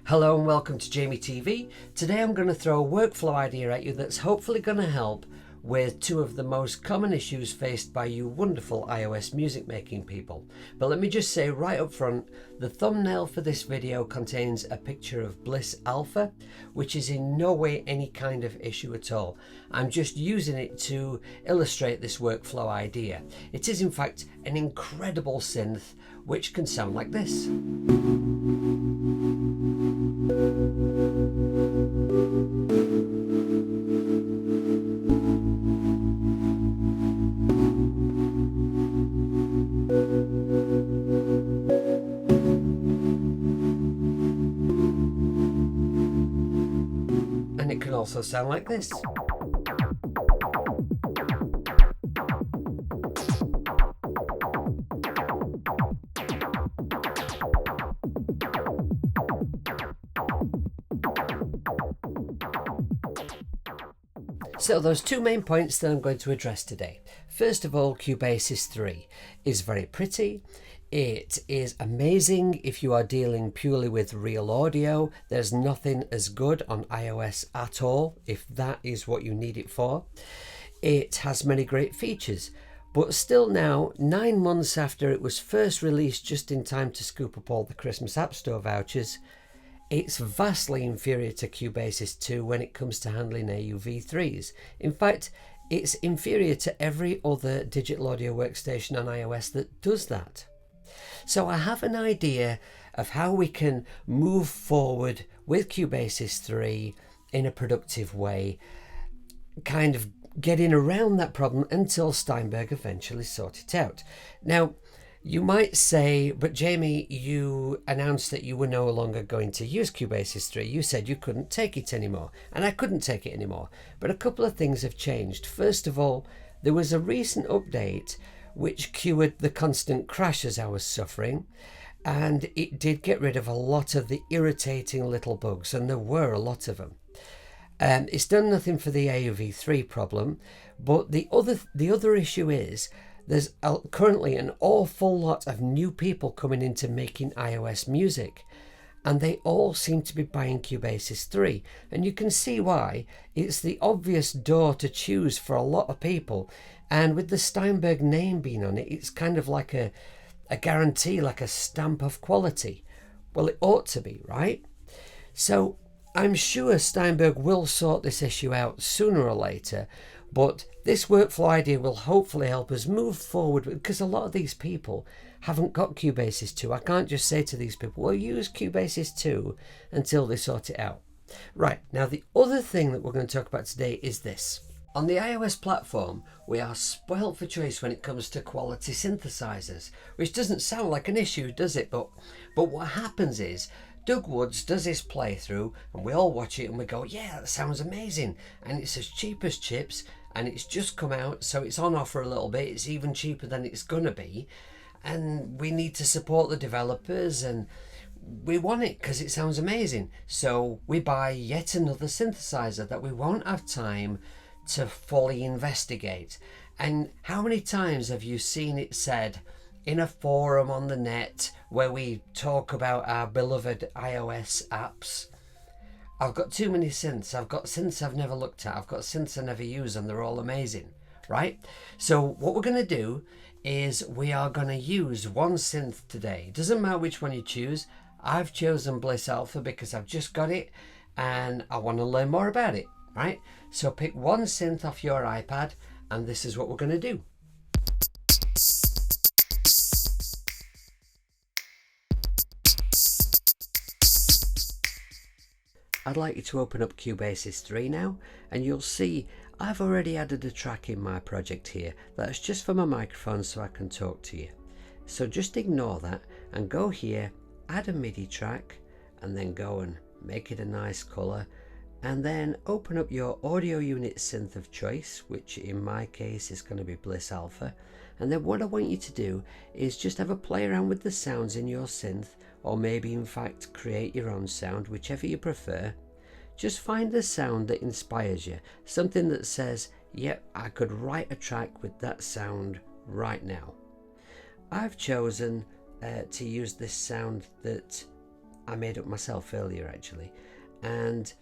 Hello and welcome to Jamie TV. Today I'm going to throw a workflow idea at you that's hopefully going to help with two of the most common issues faced by you wonderful iOS music making people. But let me just say right up front, the thumbnail for this video contains a picture of Bliss Alpha, which is in no way any kind of issue at all. I'm just using it to illustrate this workflow idea. It is in fact an incredible synth which can sound like this. And it can also sound like this. So those two main points that I'm going to address today. First of all, Cubasis 3 is very pretty. It is amazing if you are dealing purely with real audio. There's nothing as good on iOS at all, if that is what you need it for. It has many great features, but still now, 9 months after it was first released just in time to scoop up all the Christmas App Store vouchers, it's vastly inferior to Cubasis 2 when it comes to handling AUV3's. In fact, it's inferior to every other digital audio workstation on iOS that does that. So I have an idea of how we can move forward with Cubasis 3 in a productive way, kind of getting around that problem until Steinberg eventually sort it out. Now, you might say, but Jamie, you announced that you were no longer going to use Cubasis 3. You said you couldn't take it anymore, and I couldn't take it anymore. But a couple of things have changed. First of all, there was a recent update which cured the constant crashes I was suffering, and it did get rid of a lot of the irritating little bugs, and there were a lot of them. It's done nothing for the AUV3 problem, but the other issue is there's currently an awful lot of new people coming into making iOS music, and they all seem to be buying Cubasis 3, and you can see why. It's the obvious door to choose for a lot of people, and with the Steinberg name being on it, it's kind of like a guarantee, like a stamp of quality. Well, it ought to be, right? So I'm sure Steinberg will sort this issue out sooner or later, but this workflow idea will hopefully help us move forward, because a lot of these people haven't got Cubasis 2. I can't just say to these people, well, use Cubasis 2 until they sort it out. Right, now the other thing that we're going to talk about today is this. On the iOS platform, we are spoilt for choice when it comes to quality synthesizers, which doesn't sound like an issue, does it? But what happens is, Doug Woods does his playthrough and we all watch it and we go, yeah, that sounds amazing. And it's as cheap as chips, and it's just come out, so it's on offer a little bit. It's even cheaper than it's gonna be. And we need to support the developers, and we want it because it sounds amazing. So we buy yet another synthesizer that we won't have time to fully investigate. And how many times have you seen it said in a forum on the net where we talk about our beloved iOS apps? I've got too many synths. I've got synths I've never looked at. I've got synths I never use, and they're all amazing, right? So what we're going to do is we are going to use one synth today. It doesn't matter which one you choose. I've chosen Bliss Alpha because I've just got it and I want to learn more about it, right? So pick one synth off your iPad, and this is what we're going to do. I'd like you to open up Cubasis 3 now, and you'll see I've already added a track in my project here that's just for my microphone so I can talk to you. So just ignore that and go here, add a MIDI track, and then go and make it a nice colour, and then open up your audio unit synth of choice, which in my case is going to be Bliss Alpha. And then what I want you to do is just have a play around with the sounds in your synth, or maybe in fact create your own sound, whichever you prefer. Just find the sound that inspires you, something that says, yep, I could write a track with that sound right now. I've chosen to use this sound that I made up myself earlier actually, and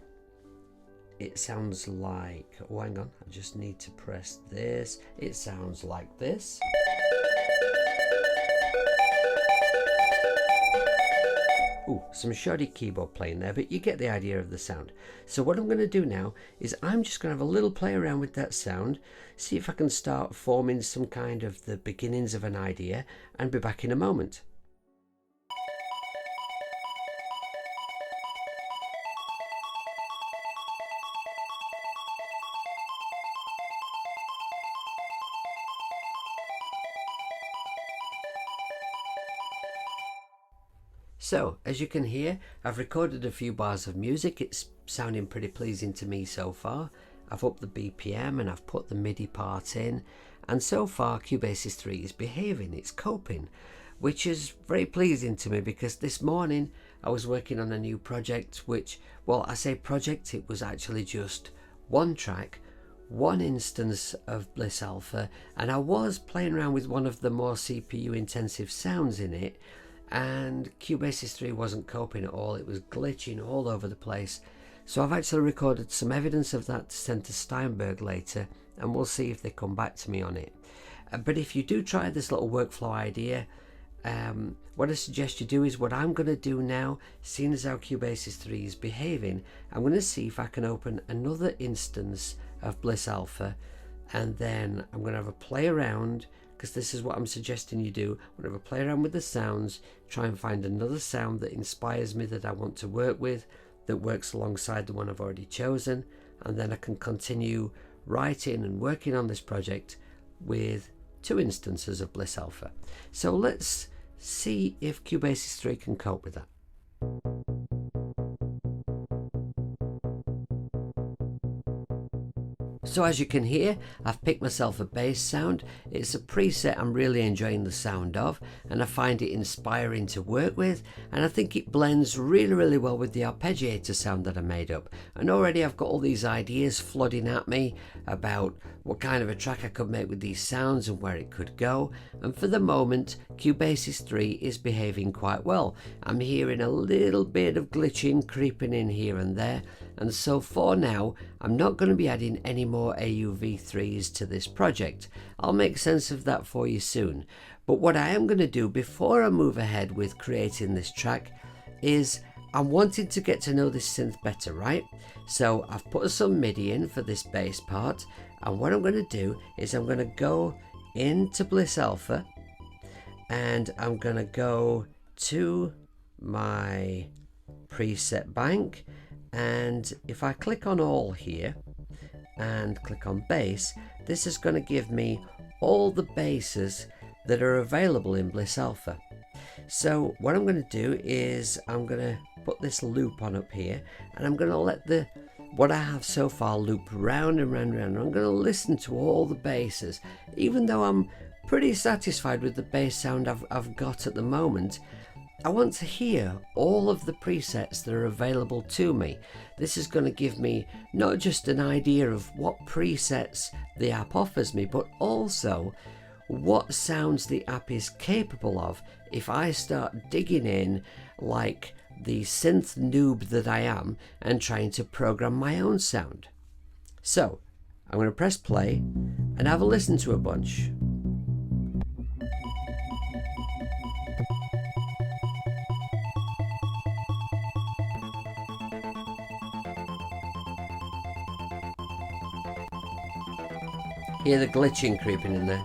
it sounds like, oh hang on, I just need to press this. It sounds like this. Ooh, some shoddy keyboard playing there, but you get the idea of the sound. So what I'm going to do now is I'm just going to have a little play around with that sound, see if I can start forming some kind of the beginnings of an idea, and be back in a moment. So, as you can hear, I've recorded a few bars of music. It's sounding pretty pleasing to me so far. I've upped the BPM and I've put the MIDI part in, and so far Cubasis 3 is behaving, it's coping, which is very pleasing to me because this morning I was working on a new project which, well, I say project, it was actually just one track, one instance of Bliss Alpha, and I was playing around with one of the more CPU intensive sounds in it, and Cubasis 3 wasn't coping at all. It was glitching all over the place. So I've actually recorded some evidence of that to send to Steinberg later, and we'll see if they come back to me on it. But if you do try this little workflow idea, what I suggest you do is what I'm going to do now, seeing as how Cubasis 3 is behaving, I'm going to see if I can open another instance of Bliss Alpha, and then I'm going to have a play around, because this is what I'm suggesting you do. I'm going to have a play around with the sounds, try and find another sound that inspires me, that I want to work with, that works alongside the one I've already chosen, and then I can continue writing and working on this project with two instances of Bliss Alpha. So let's see if Cubasis 3 can cope with that. So as you can hear, I've picked myself a bass sound. It's a preset I'm really enjoying the sound of, and I find it inspiring to work with, and I think it blends really well with the arpeggiator sound that I made up. And already I've got all these ideas flooding at me about what kind of a track I could make with these sounds and where it could go, and for the moment Cubasis 3 is behaving quite well. I'm hearing a little bit of glitching creeping in here and there, and so for now I'm not going to be adding any more AUV3's to this project. I'll make sense of that for you soon. But what I am going to do before I move ahead with creating this track is I'm wanting to get to know this synth better, right? So I've put some MIDI in for this bass part, and what I'm going to do is I'm going to go into Bliss Alpha, and I'm going to go to my preset bank, and if I click on all here and click on bass, this is going to give me all the basses that are available in Bliss Alpha. So what I'm going to do is I'm going to put this loop on up here, and I'm going to let what I have so far loop round and round and round. I'm going to listen to all the basses, even though I'm pretty satisfied with the bass sound I've got at the moment. I want to hear all of the presets that are available to me. This is going to give me not just an idea of what presets the app offers me, but also what sounds the app is capable of if I start digging in like the synth noob that I am and trying to program my own sound. So I'm going to press play and have a listen to a bunch. Hear the glitching creeping in there.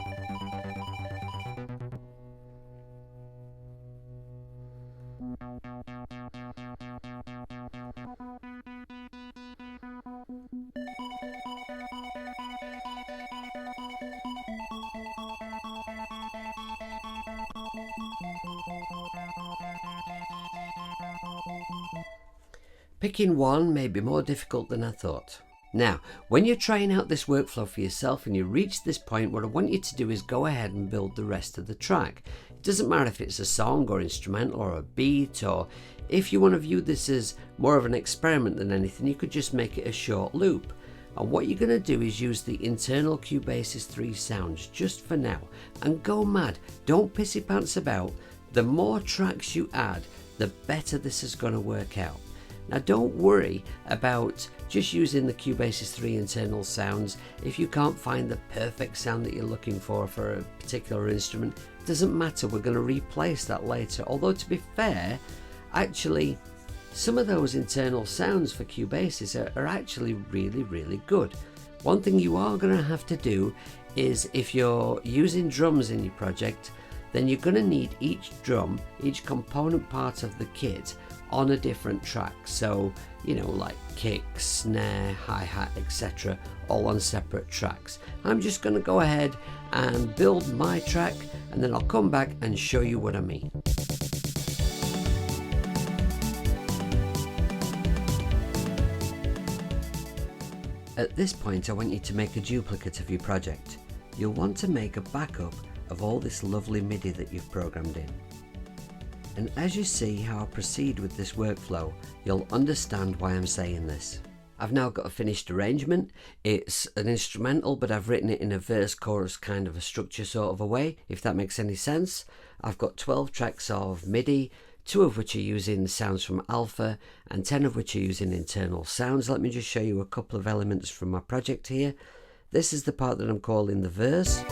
Picking one may be more difficult than I thought. Now, when you're trying out this workflow for yourself and you reach this point, what I want you to do is go ahead and build the rest of the track. It doesn't matter if it's a song or instrumental or a beat, or if you want to view this as more of an experiment than anything, you could just make it a short loop. And what you're going to do is use the internal Cubasis 3 sounds just for now and go mad. Don't pissy pants about. The more tracks you add, the better this is going to work out. Now don't worry about just using the Cubasis 3 internal sounds. If you can't find the perfect sound that you're looking for a particular instrument, it doesn't matter, we're going to replace that later. Although to be fair, actually some of those internal sounds for Cubasis are actually really good. One thing you are going to have to do is, if you're using drums in your project, then you're going to need each drum, each component part of the kit on a different track. So, you know, like kick, snare, hi-hat, etc., all on separate tracks. I'm just going to go ahead and build my track, and then I'll come back and show you what I mean. At this point, I want you to make a duplicate of your project. You'll want to make a backup of all this lovely MIDI that you've programmed in. And as you see how I proceed with this workflow, you'll understand why I'm saying this. I've now got a finished arrangement. It's an instrumental, but I've written it in a verse chorus kind of a structure sort of a way, if that makes any sense. I've got 12 tracks of MIDI, 2 of which are using sounds from Alpha and 10 of which are using internal sounds. Let me just show you a couple of elements from my project here. This is the part that I'm calling the verse.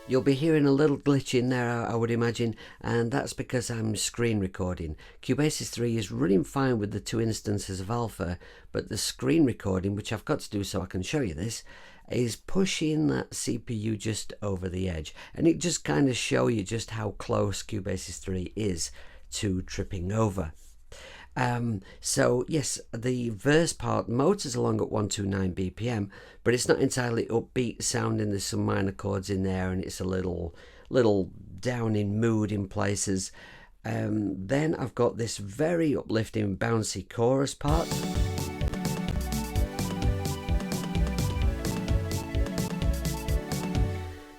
You'll be hearing a little glitch in there, I would imagine, and that's because I'm screen recording. Cubasis 3 is running fine with the 2 instances of Alpha, but the screen recording, which I've got to do so I can show you this, is pushing that CPU just over the edge. And it just kind of shows you just how close Cubasis 3 is to tripping over. So yes, the verse part motors along at 129 BPM, but it's not entirely upbeat sounding. There's some minor chords in there, and it's a little down in mood in places. Then I've got this very uplifting, bouncy chorus part.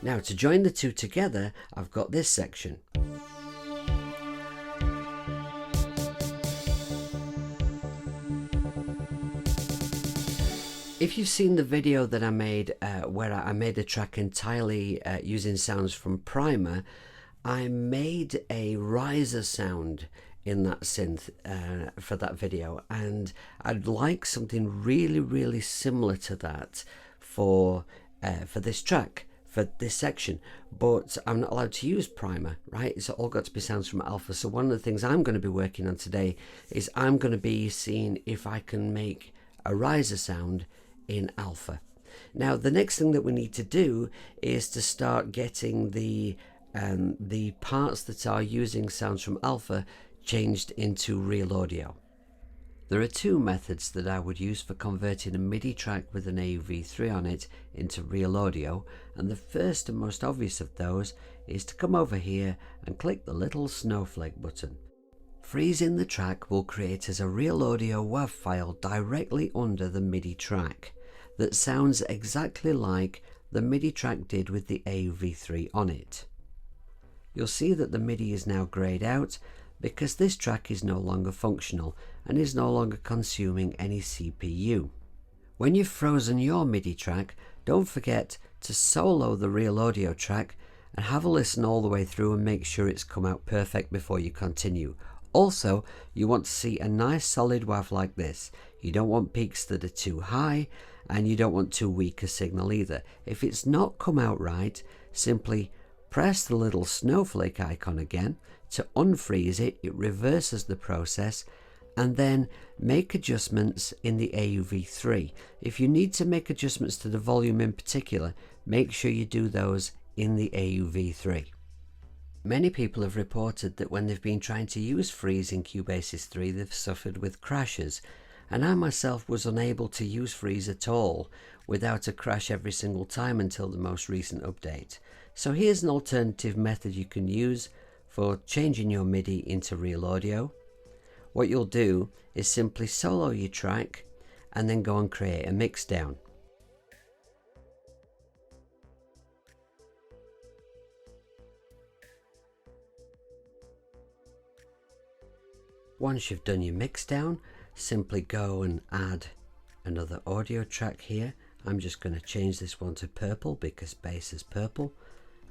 Now to join the two together, I've got this section. If you've seen the video that I made where I made a track entirely using sounds from Primer, I made a riser sound in that synth for that video, and I'd like something really similar to that for this track, for this section, but I'm not allowed to use Primer, right? It's all got to be sounds from Alpha. So one of the things I'm going to be working on today is I'm going to be seeing if I can make a riser sound in Alpha. Now the next thing that we need to do is to start getting the parts that are using sounds from Alpha changed into real audio. There are 2 methods that I would use for converting a MIDI track with an AUV3 on it into real audio, and the first and most obvious of those is to come over here and click the little snowflake button. Freezing the track will create as a real audio WAV file directly under the MIDI track that sounds exactly like the MIDI track did with the AUV3 on it. You'll see that the MIDI is now grayed out because this track is no longer functional and is no longer consuming any CPU. When you've frozen your MIDI track, don't forget to solo the real audio track and have a listen all the way through and make sure it's come out perfect before you continue. Also, you want to see a nice solid WAV like this. You don't want peaks that are too high, and you don't want too weak a signal either. If it's not come out right, simply press the little snowflake icon again to unfreeze it. It reverses the process, and then make adjustments in the AUV3. If you need to make adjustments to the volume in particular, make sure you do those in the AUV3. Many people have reported that when they've been trying to use freeze in Cubasis 3, they've suffered with crashes, and I myself was unable to use freeze at all without a crash every single time until the most recent update. So here's an alternative method you can use for changing your MIDI into real audio. What you'll do is simply solo your track and then go and create a mix down. Once you've done your mix down, simply go and add another audio track here. I'm just going to change this one to purple because bass is purple,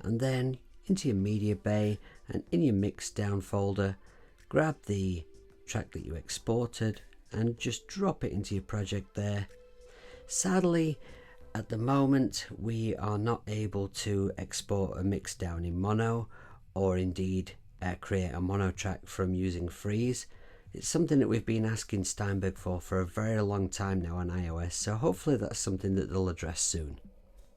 and then into your media bay and in your mix down folder, grab the track that you exported and just drop it into your project there. Sadly, at the moment we are not able to export a mix down in mono, or indeed create a mono track from using freeze. It's something that we've been asking Steinberg for a very long time now on iOS, so hopefully that's something that they'll address soon.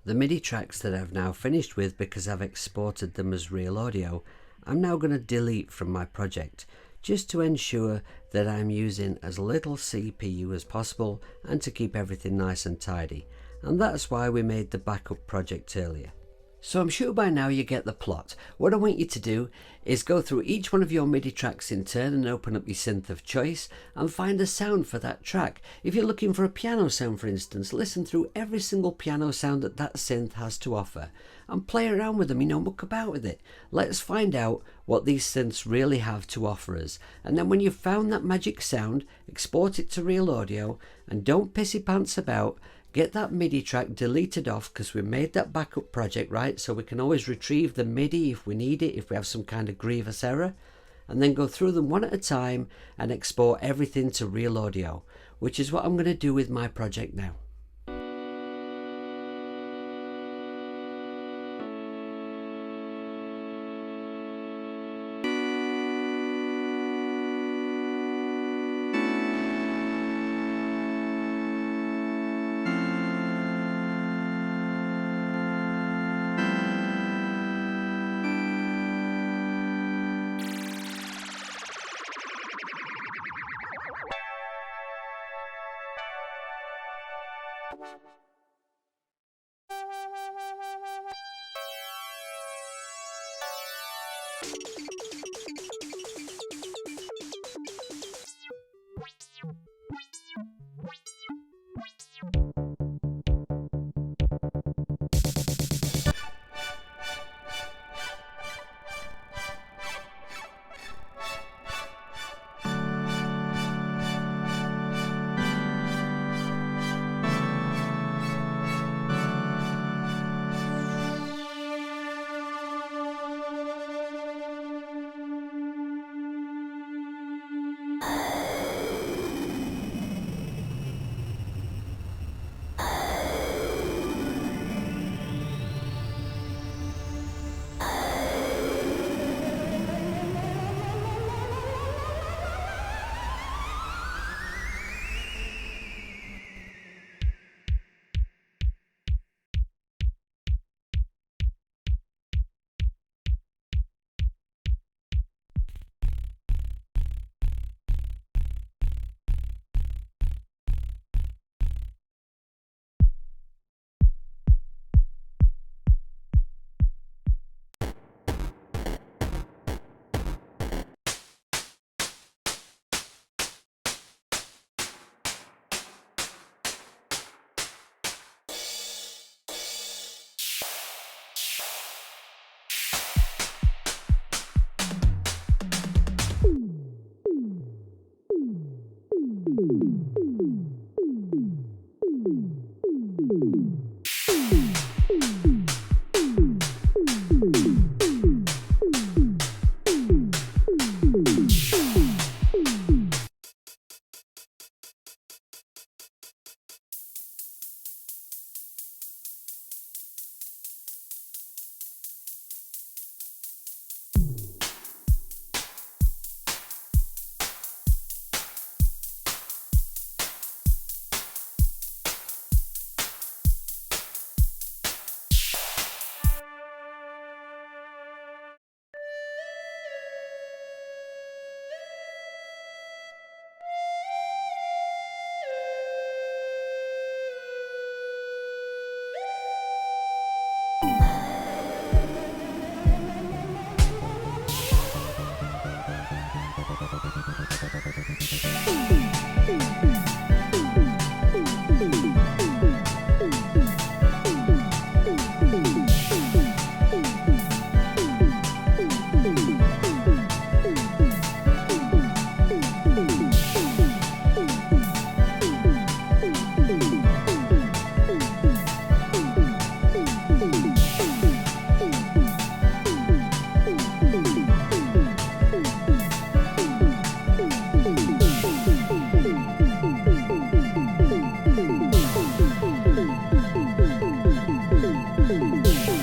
The MIDI tracks that I've now finished with, because I've exported them as real audio, I'm now going to delete from my project, just to ensure that I'm using as little CPU as possible and to keep everything nice and tidy. And that's why we made the backup project earlier. So I'm sure by now you get the plot. What I want you to do is go through each one of your MIDI tracks in turn and open up your synth of choice and find a sound for that track. If you're looking for a piano sound, for instance, listen through every single piano sound that that synth has to offer and play around with them, muck about with it. Let's find out what these synths really have to offer us. And then when you've found that magic sound, export it to real audio and don't pissy pants about. Get that MIDI track deleted off because we made that backup project, right? So we can always retrieve the MIDI if we need it, if we have some kind of grievous error, and then go through them one at a time and export everything to real audio, which is what I'm going to do with my project now.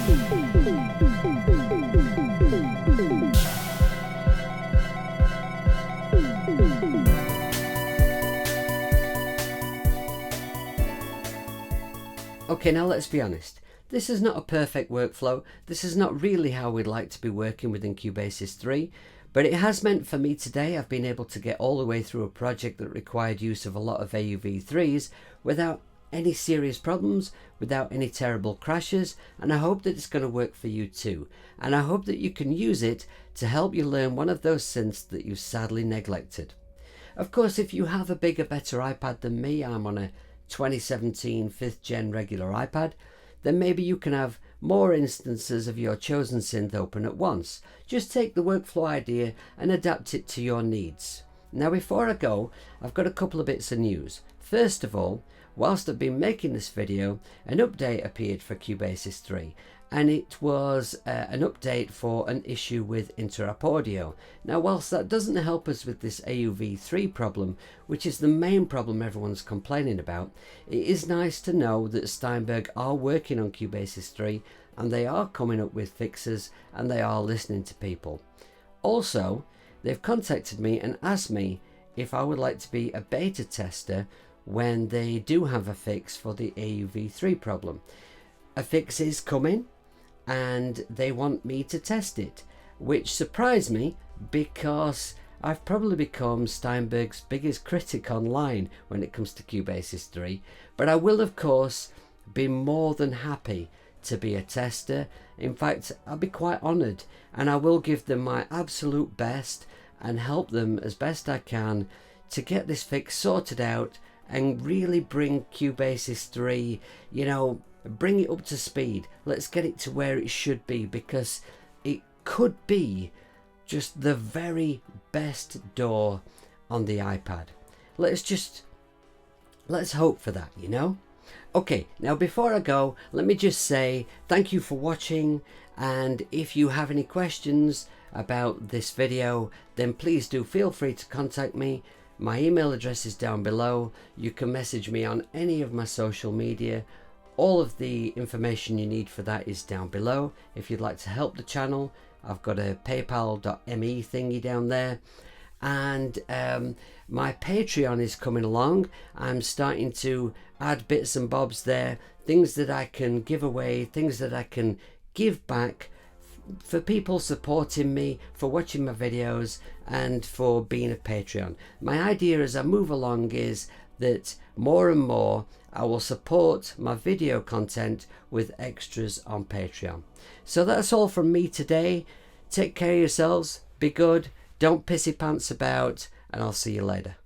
Okay, now let's be honest. This is not a perfect workflow. This is not really how we'd like to be working within Cubasis 3, but it has meant for me today I've been able to get all the way through a project that required use of a lot of AUV3's without any serious problems, without any terrible crashes, and I hope that it's going to work for you too. And I hope that you can use it to help you learn one of those synths that you've sadly neglected. Of course, if you have a bigger, better iPad than me, I'm on a 2017 5th gen regular iPad, then maybe you can have more instances of your chosen synth open at once. Just take the workflow idea and adapt it to your needs. Now before I go, I've got a couple of bits of news. First of all, whilst I've been making this video, an update appeared for Cubasis 3, and it was an update for an issue with interrupt audio. Now whilst that doesn't help us with this AUV3 problem, which is the main problem everyone's complaining about, it is nice to know that Steinberg are working on Cubasis 3 and they are coming up with fixes and they are listening to people. Also, they've contacted me and asked me if I would like to be a beta tester when they do have a fix for the AUV3 problem. A fix is coming and they want me to test it, which surprised me because I've probably become Steinberg's biggest critic online when it comes to Cubasis 3, but I will of course be more than happy to be a tester. In fact, I'll be quite honoured, and I will give them my absolute best and help them as best I can to get this fix sorted out and really bring Cubasis 3, you know, bring it up to speed. Let's get it to where it should be, because it could be just the very best DAW on the iPad. Let's hope for that, you know. Okay, now before I go, let me just say thank you for watching, and if you have any questions about this video, then please do feel free to contact me. My email address is down below. You can message me on any of my social media. All of the information you need for that is down below. If you'd like to help the channel, I've got a paypal.me thingy down there. And my Patreon is coming along. I'm starting to add bits and bobs there, things that I can give away, things that I can give back for people supporting me, for watching my videos, and for being a Patreon. My idea as I move along is that more and more I will support my video content with extras on Patreon. So that's all from me today. Take care of yourselves, be good, don't pissy pants about, and I'll see you later.